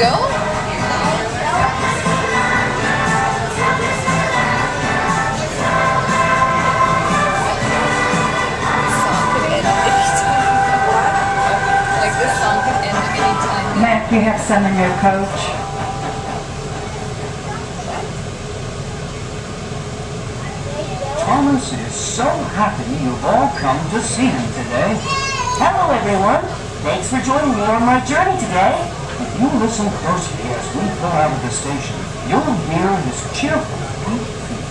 go? Matt, do you have some in your coach? Thomas is so happy you've all come to see him today. Hello, everyone. Thanks for joining me on my journey today. If you listen closely as we pull out of the station, you'll hear his cheerful beep beep.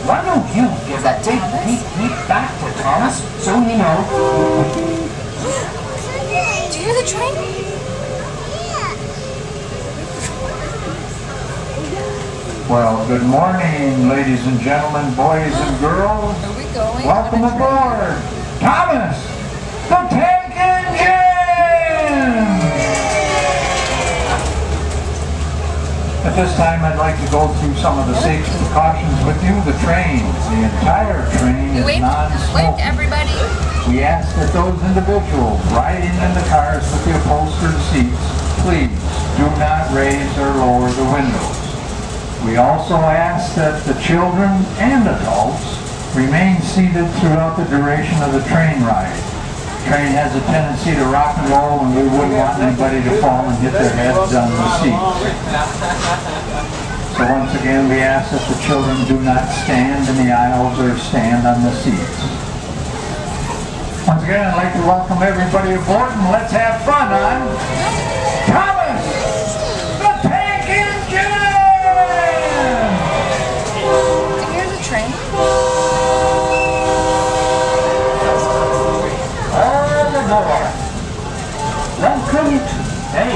Why don't you give that big beep beep back to Thomas so he knows? Do you hear the train? Well, good morning, ladies and gentlemen, boys and girls. Are we going? Welcome aboard, Thomas, the tank engine! At this time, I'd like to go through some of the safety precautions with you. The entire train is non-smoking. Everybody. We ask that those individuals riding in the cars with the upholstered seats, please do not raise or lower the windows. We also ask that the children and adults remain seated throughout the duration of the train ride. The train has a tendency to rock and roll, and we wouldn't want anybody to fall and hit their heads on the seats. So once again, we ask that the children do not stand in the aisles or stand on the seats. Once again, I'd like to welcome everybody aboard, and let's have fun on Thomas, the Tank Engine! Here's a train. All aboard. Welcome to Hey,